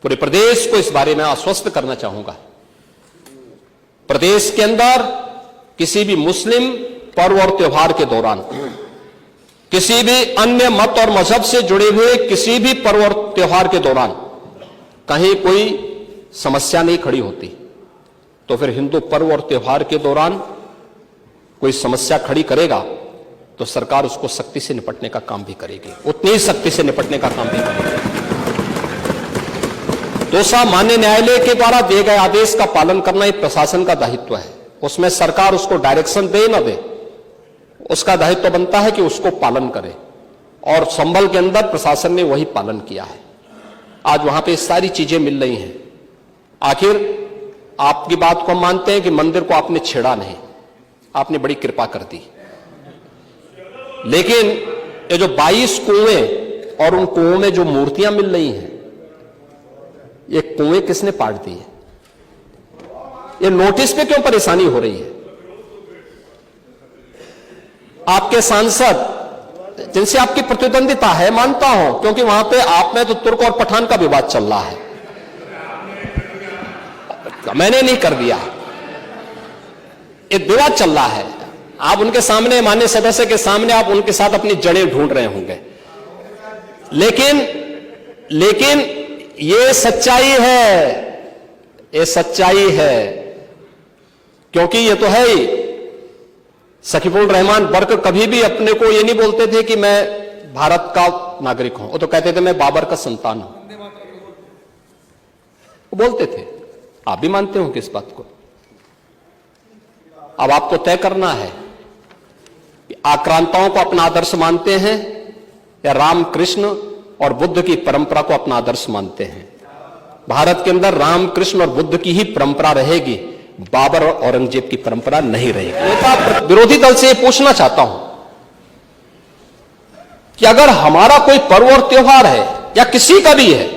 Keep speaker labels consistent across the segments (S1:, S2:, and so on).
S1: पूरे प्रदेश को इस बारे में आश्वस्त करना चाहूंगा। प्रदेश के अंदर किसी भी मुस्लिम पर्व और त्योहार के दौरान, किसी भी अन्य मत और मजहब से जुड़े हुए किसी भी पर्व और त्योहार के दौरान कहीं कोई समस्या नहीं खड़ी होती, तो फिर हिंदू पर्व और त्योहार के दौरान कोई समस्या खड़ी करेगा तो सरकार उसको सख्ती से निपटने का काम भी करेगी, उतनी ही सख्ती से निपटने का काम भी करेगी। दोसा माननीय न्यायालय के द्वारा दिए गए आदेश का पालन करना एक प्रशासन का दायित्व है। उसमें सरकार उसको डायरेक्शन दे न दे, उसका दायित्व बनता है कि उसको पालन करे, और संभल के अंदर प्रशासन ने वही पालन किया है। आज वहां पे सारी चीजें मिल रही हैं। आखिर आपकी बात को हम मानते हैं कि मंदिर को आपने छेड़ा नहीं, आपने बड़ी कृपा कर दी, लेकिन ये जो 22 कुएं और उन कुओं में जो मूर्तियां मिल रही हैं, ये कुएं किसने पाट दी है? ये नोटिस पे क्यों परेशानी हो रही है? आपके सांसद जिनसे आपकी प्रतिद्वंदिता है, मानता हूं, क्योंकि वहां पे आप में तो तुर्क और पठान का विवाद चल रहा है, मैंने नहीं कर दिया, ये विवाद चल रहा है। आप उनके सामने, माननीय सदस्य के सामने, आप उनके साथ अपनी जड़ें ढूंढ रहे होंगे, लेकिन ये सच्चाई है, ये सच्चाई है, क्योंकि ये तो है ही। सकीफुल रहमान बर्क कभी भी अपने को ये नहीं बोलते थे कि मैं भारत का नागरिक हूं, वो तो कहते थे मैं बाबर का संतान हूं, वो बोलते थे। आप भी मानते हो कि इस बात को? अब आपको तय करना है कि आक्रांताओं को अपना आदर्श मानते हैं या राम कृष्ण और बुद्ध की परंपरा को अपना आदर्श मानते हैं। भारत के अंदर राम कृष्ण और बुद्ध की ही परंपरा रहेगी, बाबर और औरंगजेब की परंपरा नहीं रहेगी। नेता विरोधी दल से पूछना चाहता हूं कि अगर हमारा कोई पर्व और त्योहार है या किसी का भी है,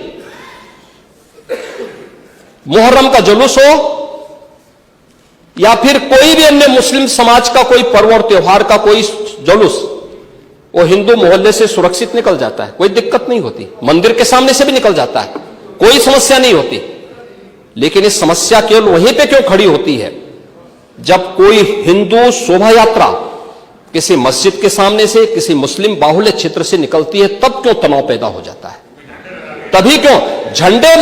S1: मुहर्रम का जुलूस हो या फिर कोई भी अन्य मुस्लिम समाज का कोई पर्व और त्योहार का कोई जुलूस, वो हिंदू मोहल्ले से सुरक्षित निकल जाता है, कोई दिक्कत नहीं होती, मंदिर के सामने से भी निकल जाता है, कोई समस्या नहीं होती। लेकिन इस समस्या केवल वहीं पे क्यों खड़ी होती है जब कोई हिंदू शोभा यात्रा किसी मस्जिद के सामने से, किसी मुस्लिम बाहुल्य क्षेत्र से निकलती है, तब क्यों तनाव पैदा हो जाता है? तभी क्यों झंडा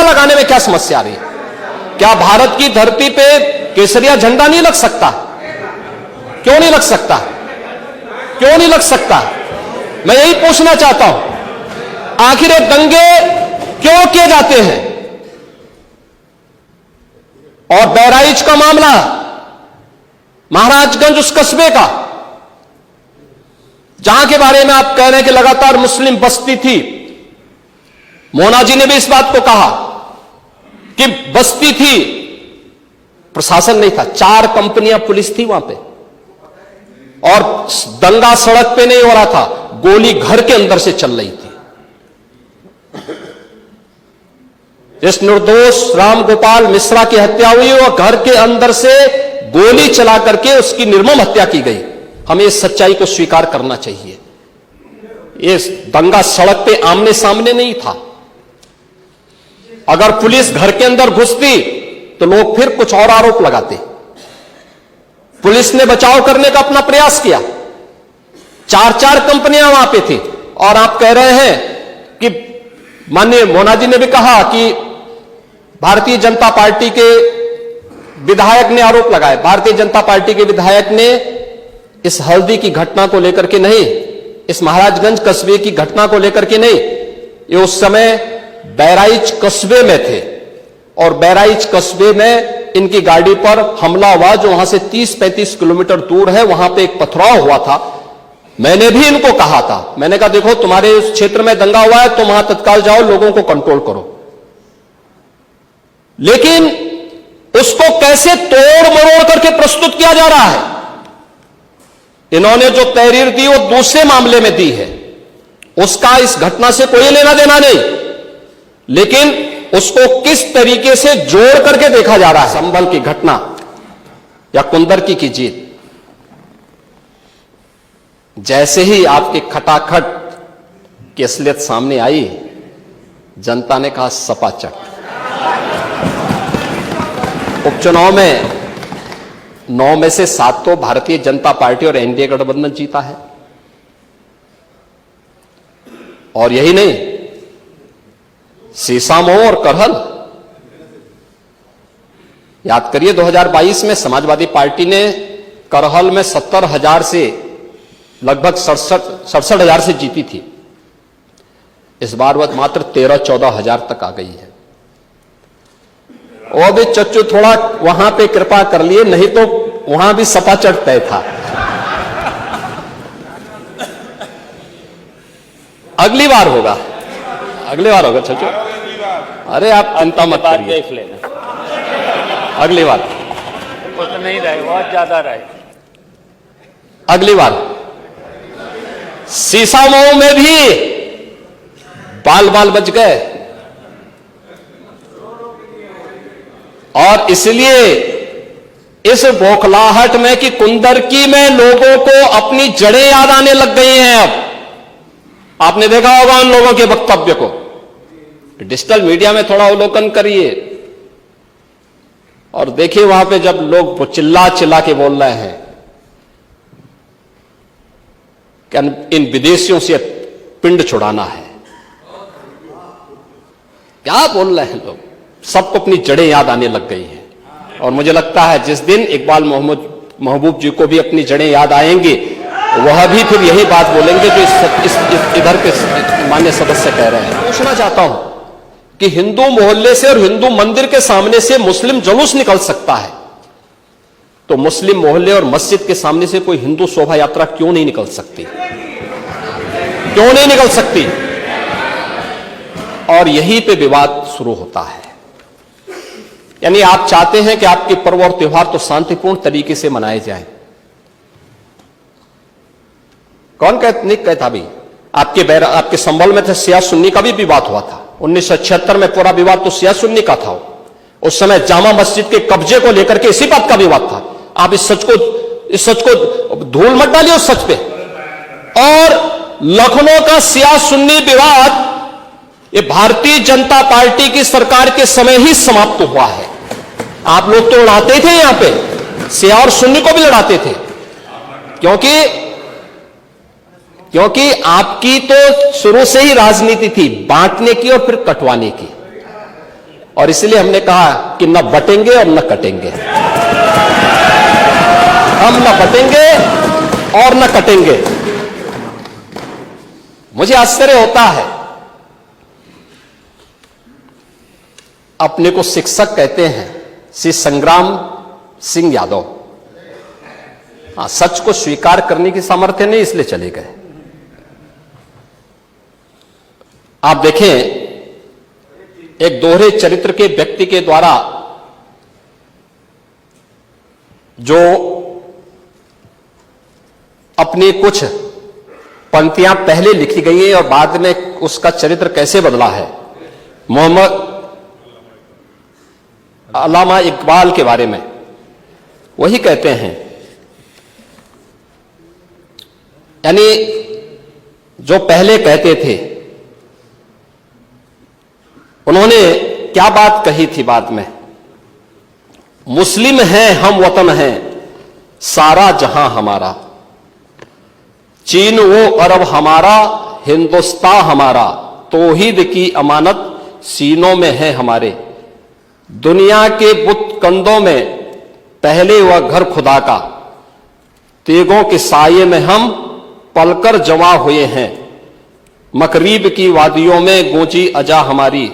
S1: लगाने में क्या समस्या आ रही है? क्या भारत की धरती पे केसरिया झंडा नहीं लग सकता? क्यों नहीं लग सकता? क्यों नहीं लग सकता? मैं यही पूछना चाहता हूं, आखिर ये दंगे क्यों किए जाते हैं? और बहराइच का मामला, महाराजगंज उस कस्बे का, जहां के बारे में आप कह रहे हैं कि लगातार मुस्लिम बस्ती थी, मोना जी ने भी इस बात को कहा कि बस्ती थी, प्रशासन नहीं था, 4 कंपनियां पुलिस थी वहां पे, और दंगा सड़क पे नहीं हो रहा था, गोली घर के अंदर से चल रही थी। जिस निर्दोष राम गोपाल मिश्रा की हत्या हुई, और घर के अंदर से गोली चला करके उसकी निर्मम हत्या की गई। हमें इस सच्चाई को स्वीकार करना चाहिए। ये दंगा सड़क पे आमने सामने नहीं था। अगर पुलिस घर के अंदर घुसती तो लोग फिर कुछ और आरोप लगाते। पुलिस ने बचाव करने का अपना प्रयास किया, 4 कंपनियां वहां पे थी, और आप कह रहे हैं कि माननीय मोना जी ने भी कहा कि भारतीय जनता पार्टी के विधायक ने आरोप लगाए। भारतीय जनता पार्टी के विधायक ने इस हल्दी की घटना को लेकर के नहीं, इस महाराजगंज कस्बे की घटना को लेकर के नहीं, ये उस समय बहराइच कस्बे में थे, और बहराइच कस्बे में इनकी गाड़ी पर हमला हुआ, जो वहां से 30-35 किलोमीटर दूर है। वहां पे एक पथराव हुआ था। मैंने भी इनको कहा था, मैंने कहा देखो तुम्हारे उस क्षेत्र में दंगा हुआ है, तुम वहां तत्काल जाओ, लोगों को कंट्रोल करो। लेकिन उसको कैसे तोड़ मरोड़ करके प्रस्तुत किया जा रहा है? इन्होंने जो तहरीर दी वो दूसरे मामले में दी है, उसका इस घटना से कोई लेना देना नहीं, लेकिन उसको किस तरीके से जोड़ करके देखा जा रहा है। संभल की घटना या कुंदरकी की जीत, जैसे ही आपके खटाखट की असलियत सामने आई, जनता ने कहा सपाचट। उपचुनाव में 9 में से 7 तो भारतीय जनता पार्टी और एनडीए गठबंधन जीता है। और यही नहीं, सीसामऊ और करहल, याद करिए 2022 में समाजवादी पार्टी ने करहल में 70,000 से लगभग 67,000 से जीती थी। इस बार वह मात्र 13-14,000 तक आ गई है। और भी चच्चू थोड़ा वहां पे कृपा कर लिए, नहीं तो वहां भी सपाचट तय था। अगली बार होगा, अगली बार होगा चच्चू, अरे आप चिंता मत करिए,
S2: देख लेना
S1: अगली बार।
S2: कुछ नहीं रहे, बहुत ज्यादा रहे।
S1: अगली बार सीसामऊ में भी बाल बाल बच गए, और इसलिए इस बौखलाहट में कि कुंदरकी में लोगों को अपनी जड़ें याद आने लग गई हैं। अब आपने देखा होगा उन लोगों के वक्तव्य को, डिजिटल मीडिया में थोड़ा अवलोकन करिए और देखिए वहां पे जब लोग चिल्ला चिल्ला के बोल रहे हैं कि इन विदेशियों से पिंड छुड़ाना है, क्या बोल रहे हैं लोग, सबको अपनी जड़ें याद आने लग गई हैं। और मुझे लगता है जिस दिन इकबाल महबूब जी को भी अपनी जड़ें याद आएंगी, वह भी फिर यही बात बोलेंगे जो इधर के मान्य सदस्य कह रहे हैं। पूछना चाहता हूं कि हिंदू मोहल्ले से और हिंदू मंदिर के सामने से मुस्लिम जुलूस निकल सकता है, तो मुस्लिम मोहल्ले और मस्जिद के सामने से कोई हिंदू शोभा यात्रा क्यों नहीं निकल सकती, क्यों नहीं निकल सकती? और यहीं पे विवाद शुरू होता है। यानी आप चाहते हैं कि आपके पर्व और त्योहार तो शांतिपूर्ण तरीके से मनाए जाएं। कौन नहीं कहता भी? आपके संबल में थे शिया सुन्नी का भी विवाद हुआ था 1976 में। पूरा विवाद तो शिया सुन्नी का था। उस समय जामा मस्जिद के कब्जे को लेकर के इसी बात का विवाद था। आप इस सच को धूल मत डालिए उस सच पे। और लखनऊ का शिया सुन्नी विवाद ये भारतीय जनता पार्टी की सरकार के समय ही समाप्त हुआ है। आप लोग तो लड़ाते थे, यहां पे शिया और सुन्नी को भी लड़ाते थे, क्योंकि आपकी तो शुरू से ही राजनीति थी बांटने की और फिर कटवाने की। और इसलिए हमने कहा कि न बटेंगे और न कटेंगे, हम न बटेंगे और न कटेंगे। मुझे आश्चर्य होता है, अपने को शिक्षक कहते हैं श्री संग्राम सिंह यादव, हाँ, सच को स्वीकार करने की सामर्थ्य नहीं, इसलिए चले गए। आप देखें, एक दोहरे चरित्र के व्यक्ति के द्वारा जो अपनी कुछ पंक्तियां पहले लिखी गई हैं और बाद में उसका चरित्र कैसे बदला है, मोहम्मद अल्लामा इकबाल के बारे में वही कहते हैं। यानी जो पहले कहते थे, उन्होंने क्या बात कही थी बाद में? मुस्लिम हैं हम, वतन हैं सारा जहां हमारा, चीन वो अरब हमारा, हिंदुस्तान हमारा, तौहीद की अमानत सीनों में है हमारे। दुनिया के बुत कंदों में पहले वह घर खुदा का, तेगों के साये में हम पलकर जमा हुए हैं। मकरीब की वादियों में गूंजी अजा हमारी,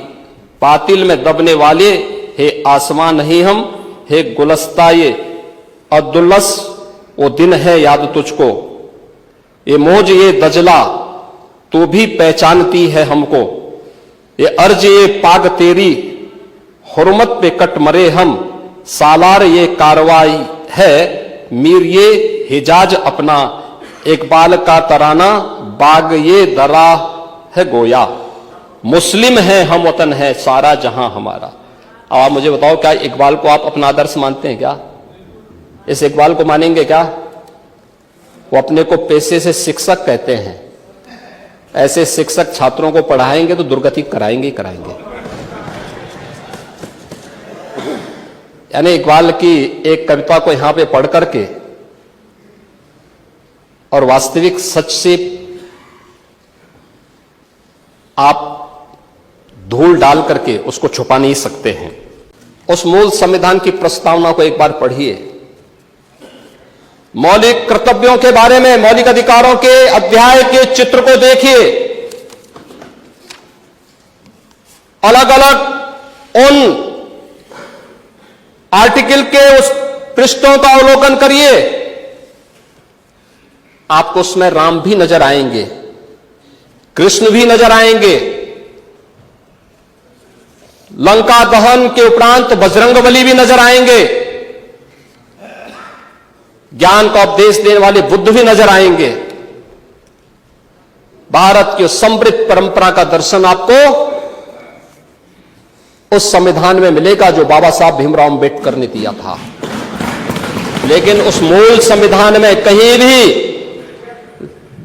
S1: बातिल में दबने वाले हे आसमां नहीं हम, हे गुलस्ता ये अब्दुल्लस वो दिन है याद तुझको, ये मौज ये दजला तू भी पहचानती है हमको, ये अर्ज ये पाग तेरी हुर्मत पे कट मरे हम, सालार ये कार्रवाई है मीर ये हिजाज अपना, इकबाल का तराना बाग ये दरा है गोया। मुस्लिम है हम, वतन है सारा जहां हमारा। अब आप मुझे बताओ, क्या इकबाल को आप अपना आदर्श मानते हैं? क्या इस इकबाल को मानेंगे? क्या वो अपने को पेशे से शिक्षक कहते हैं, ऐसे शिक्षक छात्रों को पढ़ाएंगे तो दुर्गति कराएंगे ही कराएंगे। यानी इकबाल की एक कविता को यहां पे पढ़ करके और वास्तविक सच से आप धूल डाल करके उसको छुपा नहीं सकते हैं। उस मूल संविधान की प्रस्तावना को एक बार पढ़िए। मौलिक कर्तव्यों के बारे में, मौलिक अधिकारों के अध्याय के चित्र को देखिए। अलग अलग उन आर्टिकल के उस पृष्ठों का अवलोकन करिए। आपको उसमें राम भी नजर आएंगे, कृष्ण भी नजर आएंगे। लंका दहन के उपरांत बजरंगबली भी नजर आएंगे। ज्ञान का उपदेश देने वाले बुद्ध भी नजर आएंगे। भारत की समृद्ध परंपरा का दर्शन आपको उस संविधान में मिलेगा जो बाबा साहब भीमराव अंबेडकर ने दिया था। लेकिन उस मूल संविधान में कहीं भी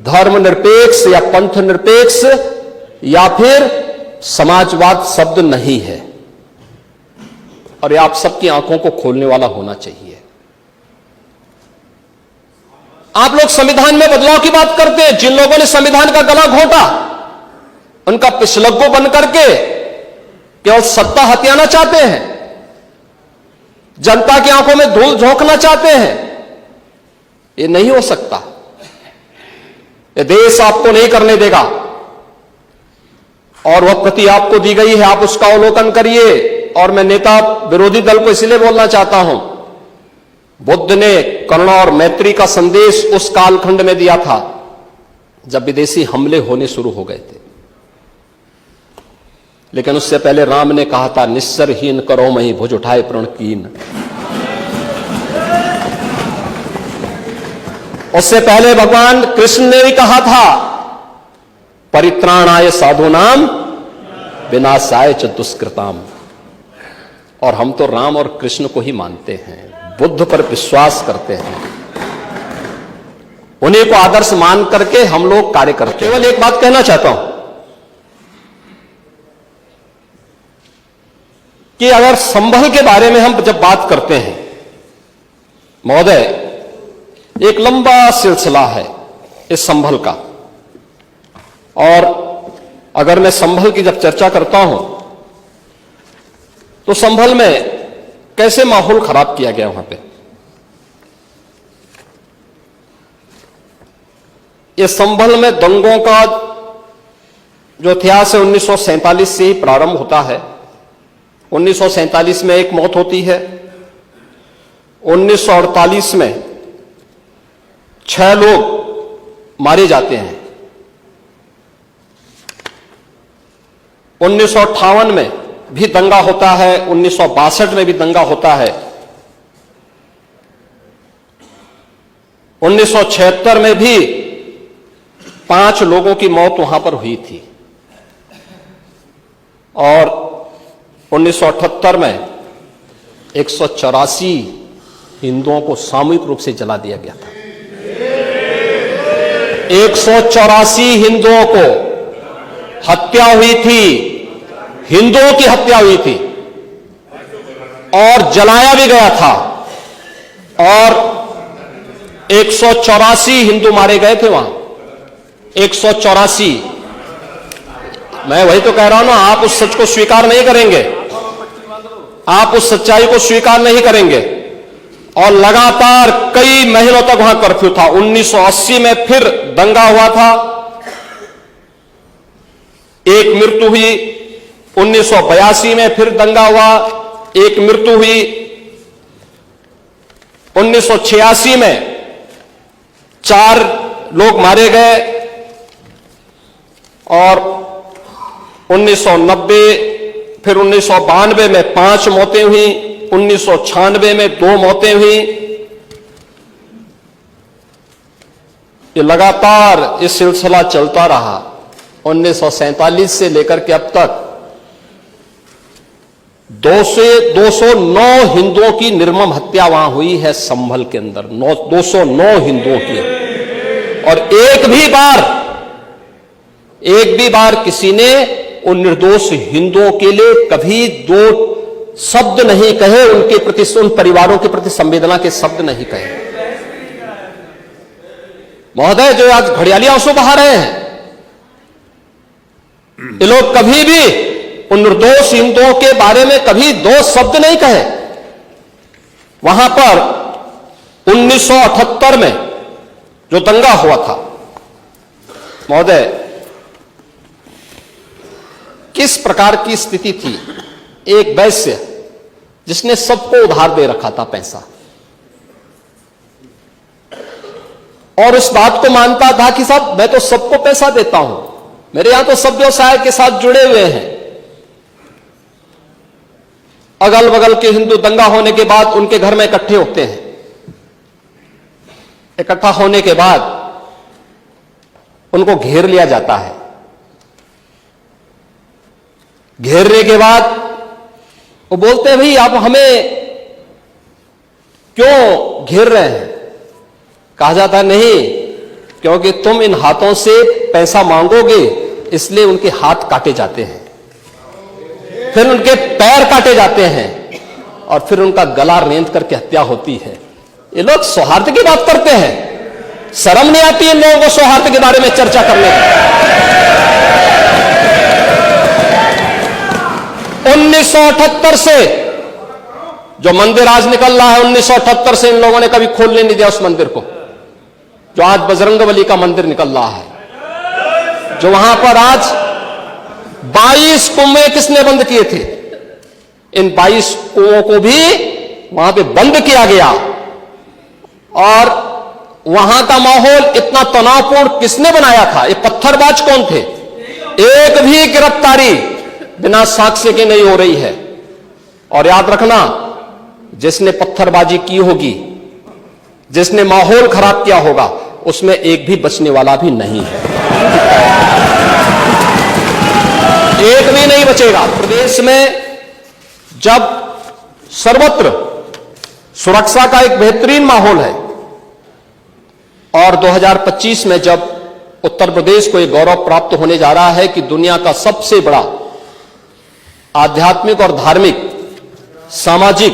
S1: धर्मनिरपेक्ष या पंथ निरपेक्ष या फिर समाजवाद शब्द नहीं है। और यह आप सबकी आंखों को खोलने वाला होना चाहिए। आप लोग संविधान में बदलाव की बात करते हैं। जिन लोगों ने संविधान का गला घोंटा, उनका पिछलग्गो बन करके केवल सत्ता हथियाना चाहते हैं, जनता की आंखों में धूल झोंकना चाहते हैं। ये नहीं हो सकता। ये देश आपको नहीं करने देगा। और वह प्रति आपको दी गई है, आप उसका अवलोकन करिए। और मैं नेता विरोधी दल को इसलिए बोलना चाहता हूं, बुद्ध ने करुणा और मैत्री का संदेश उस कालखंड में दिया था जब विदेशी हमले होने शुरू हो गए थे। लेकिन उससे पहले राम ने कहा था, निस्सरहीन करो मही भुज उठाए प्रण कीन। उससे पहले भगवान कृष्ण ने भी कहा था, परित्राणाय साधूनाम विनाशाय च दुष्कृताम। और हम तो राम और कृष्ण को ही मानते हैं, बुद्ध पर विश्वास करते हैं, उन्हीं को आदर्श मान करके हम लोग कार्य करते हैं। केवल एक बात कहना चाहता हूं कि अगर संभल के बारे में हम जब बात करते हैं महोदय, एक लंबा सिलसिला है इस संभल का। और अगर मैं संभल की जब चर्चा करता हूं तो संभल में कैसे माहौल खराब किया गया वहां पे। ये संभल में दंगों का जो इतिहास है 1947 से ही प्रारंभ होता है। 1947 में एक मौत होती है। 1948 में 6 लोग मारे जाते हैं। 1958 में भी दंगा होता है। 1962 में भी दंगा होता है। 1976 में भी 5 लोगों की मौत वहां पर हुई थी। और 1978 में 184 हिंदुओं को सामूहिक रूप से जला दिया गया था। 184 हिंदुओं को हत्या हुई थी, हिंदुओं की हत्या हुई थी और जलाया भी गया था। और 184 हिंदू मारे गए थे वहां। 184। मैं वही तो कह रहा हूं ना, आप उस सच को स्वीकार नहीं करेंगे, आप उस सच्चाई को स्वीकार नहीं करेंगे। और लगातार कई महीनों तक वहां कर्फ्यू था। 1980 में फिर दंगा हुआ था, एक मृत्यु हुई। 1982 में फिर दंगा हुआ, एक मृत्यु हुई। 1986 में 4 लोग मारे गए। और 1990 फिर 1992 में 5 मौतें हुई। 1996 में 2 मौतें हुई। ये लगातार ये सिलसिला चलता रहा। 1947 से लेकर के अब तक 209 हिंदुओं की निर्मम हत्या वहां हुई है संभल के अंदर। 209 हिंदुओं की। और एक भी बार किसी ने उन निर्दोष हिंदुओं के लिए कभी दो शब्द नहीं कहे, उनके प्रति, उन परिवारों के प्रति संवेदना के शब्द नहीं कहे। महोदय, जो आज घड़ियाली आंसू बहा रहे हैं, ये लोग कभी भी उन निर्दोष हिंदुओं के बारे में कभी दो शब्द नहीं कहे। वहां पर 1978 में जो दंगा हुआ था, महोदय, किस प्रकार की स्थिति थी। एक वैश्य जिसने सबको उधार दे रखा था पैसा, और उस बात को मानता था कि साहब मैं तो सबको पैसा देता हूं, मेरे यहां तो सब व्यवसाय के साथ जुड़े हुए हैं। अगल बगल के हिंदू दंगा होने के बाद उनके घर में इकट्ठे होते हैं। इकट्ठा होने के बाद उनको घेर लिया जाता है। घेरने के बाद वो बोलते हैं, भाई आप हमें क्यों घेर रहे हैं? कहा जाता है, नहीं, क्योंकि तुम इन हाथों से पैसा मांगोगे, इसलिए उनके हाथ काटे जाते हैं, फिर उनके पैर काटे जाते हैं, और फिर उनका गला रेंत करके हत्या होती है। ये लोग सौहार्द की बात करते हैं। शर्म नहीं आती इन लोगों को सौहार्द के बारे में चर्चा करने की? 1978 से जो मंदिर आज निकल रहा है, 1978 से इन लोगों ने कभी खोलने नहीं दिया उस मंदिर को, जो आज बजरंगबली का मंदिर निकल रहा है, जो वहां पर आज 22 कुएं किसने बंद किए थे? इन 22 कुओं को भी वहां पे बंद किया गया। और वहां का माहौल इतना तनावपूर्ण किसने बनाया था? ये पत्थरबाज कौन थे? एक भी गिरफ्तारी बिना साक्ष्य के नहीं हो रही है। और याद रखना, जिसने पत्थरबाजी की होगी, जिसने माहौल खराब किया होगा, उसमें एक भी बचने वाला भी नहीं है, एक भी नहीं बचेगा। प्रदेश में जब सर्वत्र सुरक्षा का एक बेहतरीन माहौल है, और 2025 में जब उत्तर प्रदेश को एक गौरव प्राप्त होने जा रहा है कि दुनिया का सबसे बड़ा आध्यात्मिक और धार्मिक सामाजिक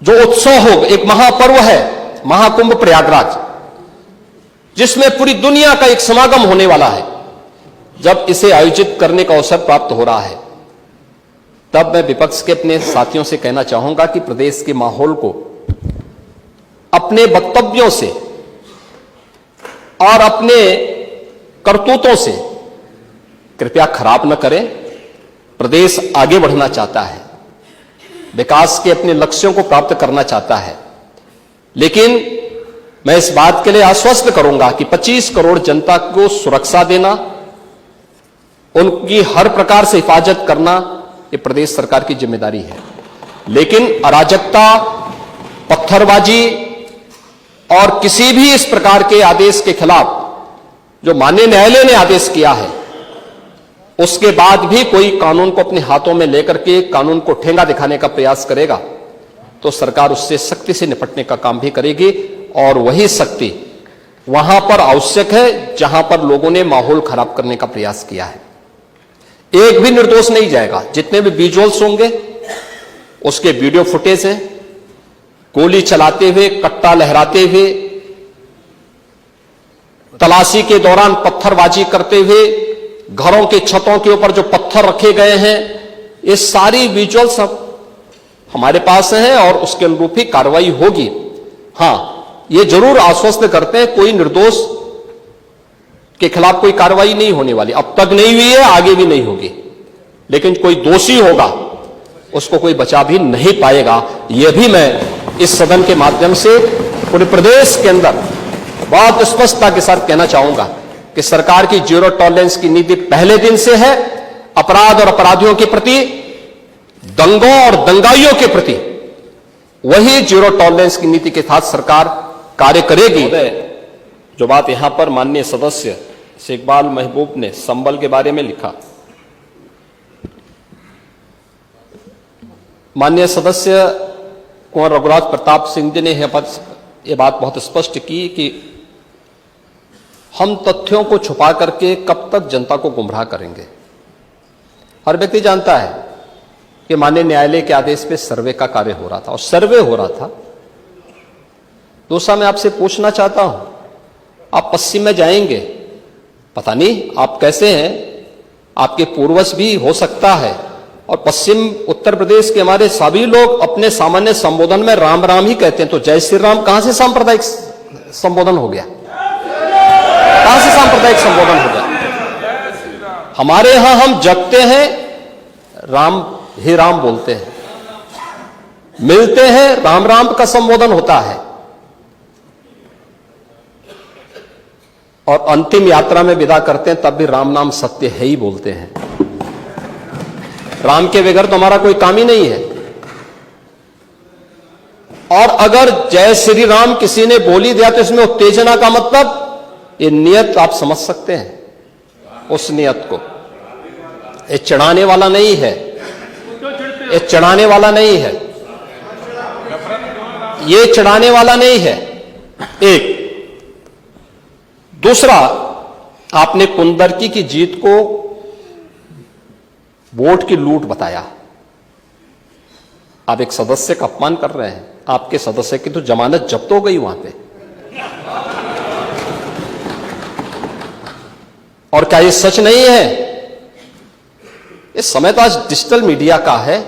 S1: जो उत्सव हो, एक महापर्व है महाकुंभ प्रयागराज, जिसमें पूरी दुनिया का एक समागम होने वाला है, जब इसे आयोजित करने का अवसर प्राप्त हो रहा है, तब मैं विपक्ष के अपने साथियों से कहना चाहूंगा कि प्रदेश के माहौल को अपने वक्तव्यों से और अपने करतूतों से कृपया खराब न करें। प्रदेश आगे बढ़ना चाहता है, विकास के अपने लक्ष्यों को प्राप्त करना चाहता है, लेकिन मैं इस बात के लिए आश्वस्त करूंगा कि 25 करोड़ जनता को सुरक्षा देना, उनकी हर प्रकार से हिफाजत करना, ये प्रदेश सरकार की जिम्मेदारी है। लेकिन अराजकता, पत्थरबाजी और किसी भी इस प्रकार के आदेश के खिलाफ जो माननीय न्यायालय ने आदेश किया है, उसके बाद भी कोई कानून को अपने हाथों में लेकर के कानून को ठेंगा दिखाने का प्रयास करेगा, तो सरकार उससे सख्ती से निपटने का काम भी करेगी। और वही सख्ती वहां पर आवश्यक है जहां पर लोगों ने माहौल खराब करने का प्रयास किया है। एक भी निर्दोष नहीं जाएगा। जितने भी विजुअल्स होंगे, उसके वीडियो फुटेज हैं, गोली चलाते हुए, कट्टा लहराते हुए, तलाशी के दौरान पत्थरबाजी करते हुए, घरों के छतों के ऊपर जो पत्थर रखे गए हैं, ये सारी विजुअल्स हमारे पास हैं और उसके अनुरूप ही कार्रवाई होगी। हां, ये जरूर आश्वस्त करते हैं, कोई निर्दोष के खिलाफ कोई कार्रवाई नहीं होने वाली, अब तक नहीं हुई है, आगे भी नहीं होगी। लेकिन कोई दोषी होगा, उसको कोई बचा भी नहीं पाएगा। यह भी मैं इस सदन के माध्यम से पूरे प्रदेश के अंदर बहुत स्पष्टता के साथ कहना चाहूंगा कि सरकार की जीरो टॉलरेंस की नीति पहले दिन से है। अपराध और अपराधियों के प्रति, दंगों और दंगाइयों के प्रति वही जीरो टॉलरेंस की नीति के साथ सरकार कार्य करेगी। जो बात यहां पर माननीय सदस्य शेख इकबाल महबूब ने संबल के बारे में लिखा, माननीय सदस्य कुंवर रघुराज प्रताप सिंह जी ने यह बात बहुत स्पष्ट की कि हम तथ्यों को छुपा करके कब तक जनता को गुमराह करेंगे। हर व्यक्ति जानता है कि माननीय न्यायालय के आदेश पे सर्वे का कार्य हो रहा था और सर्वे हो रहा था। दूसरा, मैं आपसे पूछना चाहता हूं, आप पश्चिम में जाएंगे, पता नहीं आप कैसे हैं, आपके पूर्वज भी हो सकता है, और पश्चिम उत्तर प्रदेश के हमारे सभी लोग अपने सामान्य संबोधन में राम राम ही कहते हैं, तो जय श्री राम कहां से सांप्रदायिक संबोधन हो गया? कहां से सांप्रदायिक संबोधन हो गया? हमारे यहां हम जगते हैं, राम ही राम बोलते हैं, मिलते हैं, राम राम का संबोधन होता है, और अंतिम यात्रा में विदा करते हैं तब भी राम नाम सत्य है ही बोलते हैं। राम के बगैर तो हमारा कोई काम ही नहीं है। और अगर जय श्री राम किसी ने बोली दिया तो इसमें उत्तेजना का मतलब, ये नियत आप समझ सकते हैं उस नियत को। ये चढ़ाने वाला नहीं है, ये चढ़ाने वाला नहीं है, ये चढ़ाने वाला नहीं है। एक दूसरा, आपने कुंदरकी की जीत को वोट की लूट बताया। आप एक सदस्य का अपमान कर रहे हैं। आपके सदस्य की तो जमानत जब्त हो गई वहां पे। और क्या ये सच नहीं है? इस समय तो आज डिजिटल मीडिया का है।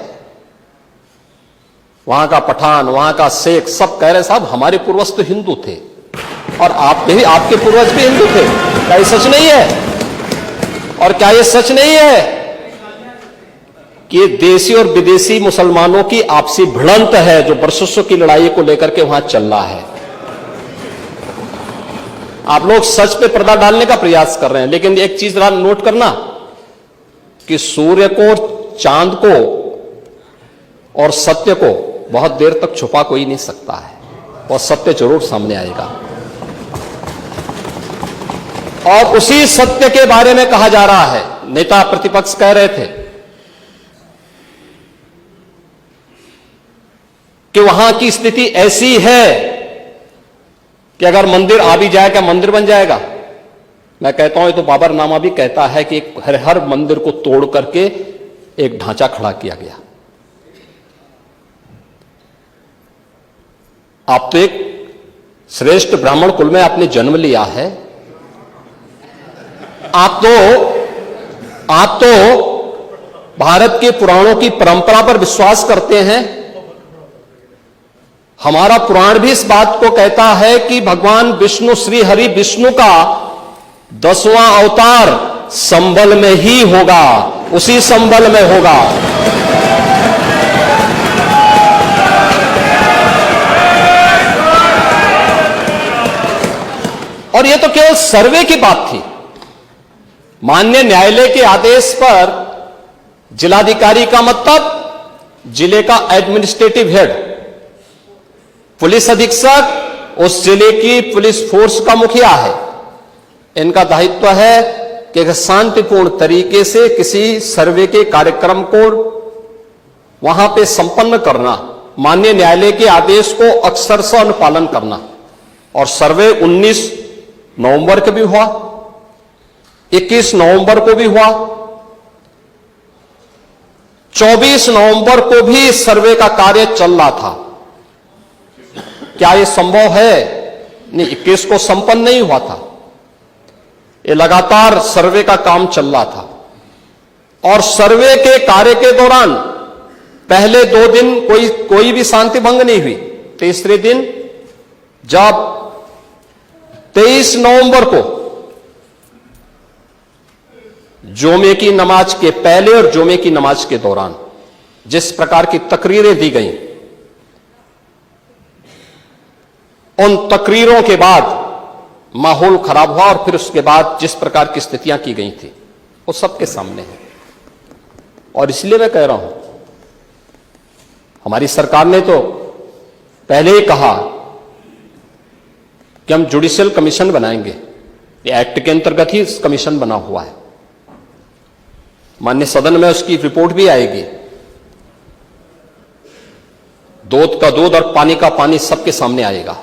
S1: वहां का पठान, वहां का शेख सब कह रहे साहब हमारे पूर्वज तो हिंदू थे और आप भी, आपके पूर्वज भी हिंदू थे। क्या ये सच नहीं है? और क्या ये सच नहीं है कि देशी और विदेशी मुसलमानों की आपसी भिड़ंत है जो वर्षों की लड़ाई को लेकर के वहां चल रहा है? आप लोग सच पे पर्दा डालने का प्रयास कर रहे हैं, लेकिन एक चीज जरा नोट करना कि सूर्य को, चांद को और सत्य को बहुत देर तक छुपा कोई नहीं सकता है, और सत्य जरूर सामने आएगा। और उसी सत्य के बारे में कहा जा रहा है। नेता प्रतिपक्ष कह रहे थे कि वहां की स्थिति ऐसी है कि अगर मंदिर आ भी जाए, क्या मंदिर बन जाएगा? मैं कहता हूं, ये तो बाबरनामा भी कहता है कि हर मंदिर को तोड़ करके एक ढांचा खड़ा किया गया। आप तो एक श्रेष्ठ ब्राह्मण कुल में आपने जन्म लिया है। आप तो भारत के पुराणों की परंपरा पर विश्वास करते हैं। हमारा पुराण भी इस बात को कहता है कि भगवान विष्णु, श्री हरि विष्णु का 10वां अवतार संबल में ही होगा, उसी संबल में होगा। और यह तो केवल सर्वे की बात थी। माननीय न्यायालय के आदेश पर जिलाधिकारी का मतलब जिले का एडमिनिस्ट्रेटिव हेड, पुलिस अधीक्षक उस जिले की पुलिस फोर्स का मुखिया है। इनका दायित्व है कि शांतिपूर्ण तरीके से किसी सर्वे के कार्यक्रम को वहां पे संपन्न करना, माननीय न्यायालय के आदेश को अक्षरशः अनुपालन करना। और सर्वे 19 नवंबर को भी हुआ, 21 नवंबर को भी हुआ, 24 नवंबर को भी सर्वे का कार्य चल रहा था। क्या यह संभव है? नहीं, 21 को संपन्न नहीं हुआ था। ये लगातार सर्वे का काम चल रहा था। और सर्वे के कार्य के दौरान पहले 2 दिन कोई भी शांति भंग नहीं हुई। तीसरे दिन जब 23 नवंबर को जुमे की नमाज के पहले और जुमे की नमाज के दौरान जिस प्रकार की तकरीरें दी गईं, उन तकरीरों के बाद माहौल खराब हुआ। और फिर उसके बाद जिस प्रकार की स्थितियां की गई थी वो सबके सामने है। और इसलिए मैं कह रहा हूं, हमारी सरकार ने तो पहले ही कहा कि हम जुडिशियल कमीशन बनाएंगे। ये एक्ट के अंतर्गत ही कमीशन बना हुआ है। माननीय सदन में उसकी रिपोर्ट भी आएगी। दूध का दूध और पानी का पानी सबके सामने आएगा।